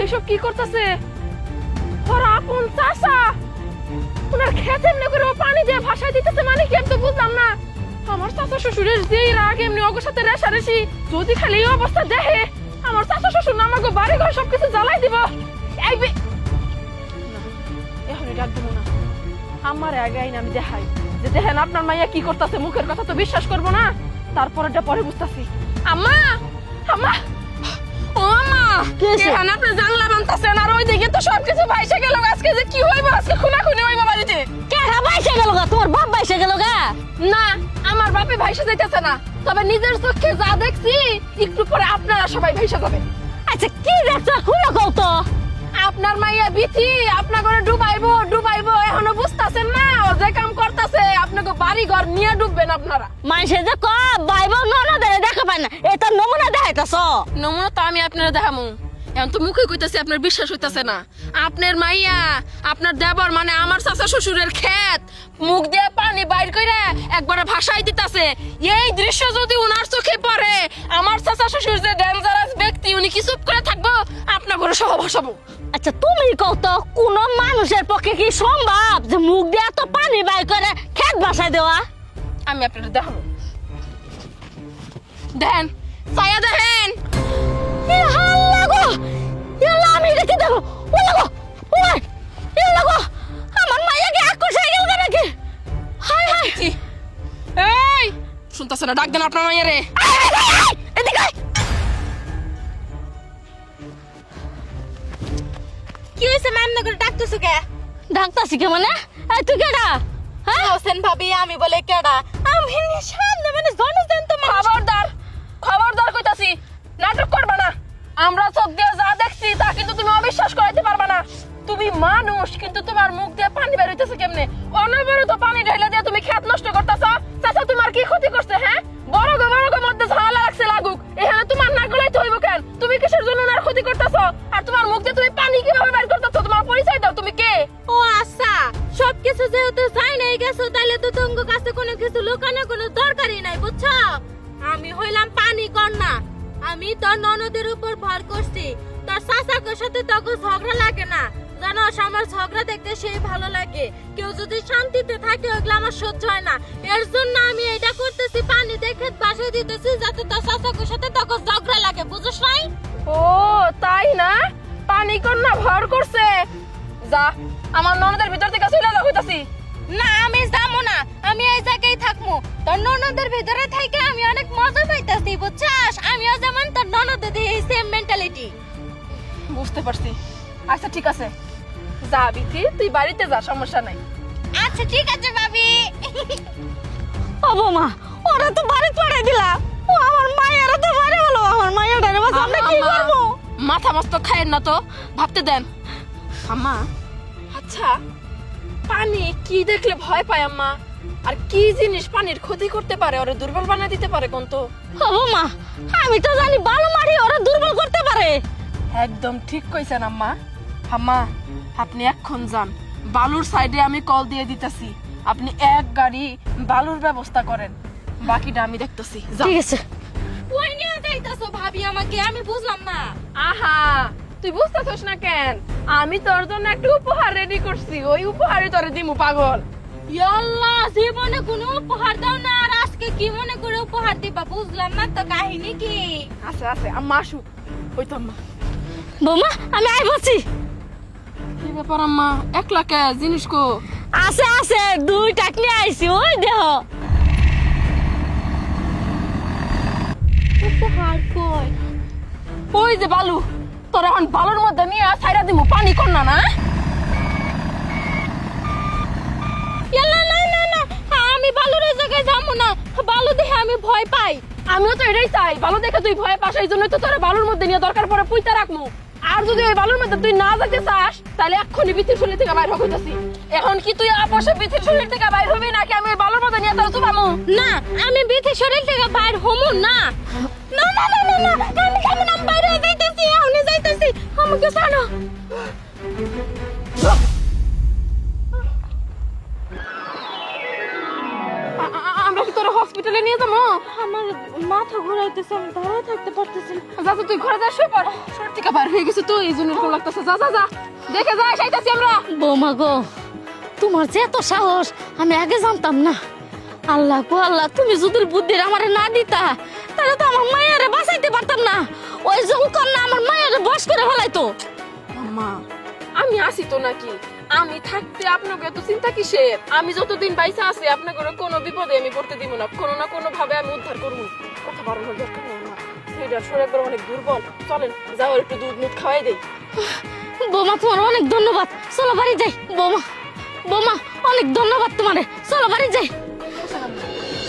এসব কি করতেছে? ওরা আপন চাষা, ওনার খেতে এমনি করে ও পানি দিয়ে ভাসায় দিতেছে, মানে কি আমি তো বুঝলাম না। আমার চাচা শ্বশুরের যেই রাগ এমনি ওগোর সাথে রেশারেশি, যদি খালি এই অবস্থা দেখে আমার চাচা শ্বশুর না আমাকে বাড়ি ঘর সবকিছু জ্বালাই দিব। এখন ডাক দিব না, আমার আগে আইন আমি দেখাই যে দেখেন আপনার মাইয়া কি করতেছে। মুখের কথা তো বিশ্বাস করবো না, তারপরেটা পরে বুঝতেছি। আম্মা, আম্মা, ও আম্মা, এখানে আপনি জানলা বানতেছেন আর ওই দিকে তো সবকিছু ভাইসে গেল। আজকে যে কি হইব, আজকে খুনাখুনি হইব বাড়িতে। কেডা ভাইসে গেল গা? তোমার বাপ ভাইসে গেল গা? না, আমার বাপে ভাইসে যাইতেছে না, তবে নিজের চোখে যা দেখছি একটু পরে আপনারা সবাই ভাইসে যাবে। আচ্ছা কি দেখছো খুলে কও তো। আপনার মাইয়া বিথি আপনার ঘরে ডুবাইবো ডুবাইবো, এখনো বুঝতাছেন না? ও যে কাম করতেছে আপনাকে বাড়ি ঘর নিয়ে ডুববেন আপনারা। মানুষে যে ক বাইবো ননদের দেখা পায় না, এটা নমুনা দেখাইতাছ। নমুনা তো আমি আপনারা দেখামু, এখন তো মুখে কইতাছি আপনার বিশ্বাস হইতাছে না। আপনার মাইয়া আপনার দেবর মানে আমার চাচা শ্বশুরের ক্ষেত মুখ দিয়ে পানি বাইর কইরা একবারে ভাসাই দিতাছে। এই দৃশ্য যদি উনার চোখে পড়ে, আমার চাচা শ্বশুর যে ডেঞ্জারাস ব্যক্তি, উনি কি চুপ করে থাকবো? আপনার ঘরে সহ ভাসাবো। আচ্ছা তুমি কও তো, কোন মানুষের পক্ষে কি সম্ভব যে মুখ দিয়ে এত পানি বাইর করে ক্ষেত ভাসাই দেওয়া? আমি আপনাদের দেখাবো, দেন ছায়া দেখেন। আমি দেখে দেবো। ও লাগো, ওই এ লাগো, আমার মাইয়াকে আকুশ হয়ে গেল নাকি? হাই হাই, এই শুনতাছ না? ডাক দেন আপনার মাইয়ারে। এদিকে আয়। কি হইছে ম্যাম, না করে ডাকতেছো কে? ডাক্তারছি কে মানে? এই তুই কেডা? হ্যাঁ হোসেন ভাবি, আমি বলে কেডা? আমি সামনে মানে জনজন তো খবরদার, খবরদার কইতাছি, নাটক করবা না। আমরা চোখ দিয়ে যা দেখছি তা কিন্তু তুমি অবিশ্বাস করাইতে পারবা না। তুমি মানুষ, কিন্তু তোমার মুখ দিয়ে পানি বের হইতেছে কেমনে? অনবরত পানি ঢাইলা দিয়ে তুমি ক্ষেত নষ্ট করতেছো। চাচা তোমার কি ক্ষতি করছে? হ্যাঁ, বড় গো মধ্যে ঝামেলা লাগছে, লাগুক। এখানে তোমার না গলাইতে হইব কেন? তুমি কিসের জন্য ওনার ক্ষতি করতেছো? আর তোমার মুখ দিয়ে তুমি পানি কিভাবে বের করতেছো? তোমার পরিচয় দাও, তুমি কে? ও আচ্ছা, সবকিছু যেহেতু চাই নাই গেছো, তাহলে তো তোমার কাছে কোনো কিছু লুকানোর কোনো দরকারই নাই, বুঝছো? আমি হইলাম পানি কন্যা, আমি তোর ননদের উপর ভর করছি। তোর চাচাকের সাথে তোকে ঝগড়া লাগে না, জানো? আমার ঝগড়া দেখতে সেই ভালো লাগে। কেউ যদি শান্তিতে থাকে ওগুলো আমার সহ্য হয় না। এর জন্য আমি এটা করতেছি, পানি দেখে বাসায় দিতেছি, যাতে তোর চাচাকের সাথে তোকে ঝগড়া লাগে, বুঝছ নাই? ও তাই না? পানি কন্যা ভর করছে। যা, আমার ননদের ভিতর থেকে চলে যা কইতাছি। না, আমি যাবো না, আমি এই জায়গায় থাকবো। তোর ননদের ভিতরে থেকে আমি অনেক মজা পাইতাছি, বুঝছস? আমিও যেমন তোর ননদের এই সেম মেন্টালিটি। বুঝতে পারছি। আচ্ছা ঠিক আছে, যা বিথি, তুই বাড়িতে যা, সমস্যা নাই। আচ্ছা ঠিক আছে ভাবি। ও বৌমা, ওরা তো বাড়ি পড়াই দিলা। ও আমার মায়েরা তো বাড়ি হলো, আমার মায়ের ডারে বাস আমরা কি করব? মাথা মস্ত খায়েন না তো, ভাবতে দেন। আম্মা, আচ্ছা পানি কি দেখলে ভয় পায় আম্মা? আর কি জিনিস পানির ক্ষতি করতে পারে, ওরে দুর্বল বানিয়ে দিতে পারে কোন? তো ও বৌমা, আমি তো জানি বালু মারি ওরা দুর্বল করতে পারে। একদম ঠিক কইছেন আম্মা। আম্মা, আপনি এখন যান, বালুর সাইডে আমি কল দিয়ে দিতেছি। আপনি এক গাড়ি বালুর ব্যবস্থা করেন, বাকিটা আমি দেখতেছি। ঠিক আছে। কই নিয়ে যাইতাছো ভাবি আমাকে? আমি বুঝলাম না। আহা, তুই বুঝতেছস না কেন? আমি তোর জন্য একটা উপহার রেডি করছি, ওই উপহারে তোরে দিমু, পাগল। ইয়াল্লা, জীবনে কোনো উপহার দাও না, আর আজকে কি মনে করে উপহার দিবা? বুঝলাম না তো কাহিনী কি? আছে আছে, আম্মা আসুক। ওই তো আম্মা। বৌমা, আমি আই বলছি। কি ব্যাপার আম্মা, একলা কে? জিনিস কো? আছে আছে, দুই টাক নিয়ে আইছি, ওই দেহ। উপহার কই? ওই যে বালু, তোর এখন বালুর মধ্যে নিয়ে ছাইরা দিমু, পানি কর না। না ইয়াল্লা, না না না, আমি বালুর এই জায়গায় যাবো না। বালু দেখে আমি ভয় পাই। আমিও তো এটাই চাই, বালু দেখে তুই ভয় পাস, এই জন্য তো তোর বালুর মধ্যে নিয়ে দরকার পড়ে পুইতা রাখমু। আর যদি ওই বালুর মধ্যে তুই না যেতে চাস, তাহলে এক্ষুনি বিথির শরীর থেকে বাইর হইতাছি। এখন কি তুই আপসে বিথির শরীর থেকে বাইর হবি, নাকি আমি ওই বালুর মধ্যে নিয়ে তোর চুপামু? না, আমি বিথি শরীর থেকে বাইর হমু না। না না না না না, আমি কেমন আমি বাইরে যাইতেছি, এখনই যাইতেছি, আমাকে ছাড়ো। আমরা কি তোর হসপিটালে নিয়ে যাবো? আমার মাথা ঘোরাইতেছে, আমি দাঁড়ায় থাকতে পারতেছি না। যা যা, তুই ঘরে যা, শুয়ে পড়। শরীর থেকে বার হয়ে গেছে তো, এই জন্য এরকম লাগতেছে। যা যা যা, দেখে যা, আইতাছি আমরা। বৌমা গো, তোমার যে এত সাহস আমি আগে জানতাম না। আল্লাহ গো আল্লাহ, তুমি যদি বুদ্ধির আমারে না দিতা তাহলে তো আমার মায়েরে বাঁচাইতে পারতাম না। ওই জঙ্কর না আমার মায়েরে বস করে ফেলাইতো। আম্মা, আমি আসি তো নাকি? আমি থাকতে আপনাকে এত চিন্তা কিসের? আমি যতদিন বাইসা আছি আপনাকে কোনো বিপদে আমি পড়তে দিব না। কোনো না কোনো ভাবে আমি উদ্ধার করবো। কথা বাড়ানোর দরকার নেই আমার। শরীরটা শরীর একবার অনেক দুর্বল। চলেন যাও, একটু দুধ মুধ খাওয়াই দেই। বৌমা তোমার অনেক ধন্যবাদ, চলো বাড়ি যাই। বৌমা বৌমা অনেক ধন্যবাদ তোমারে, চলো বাড়ি যাই।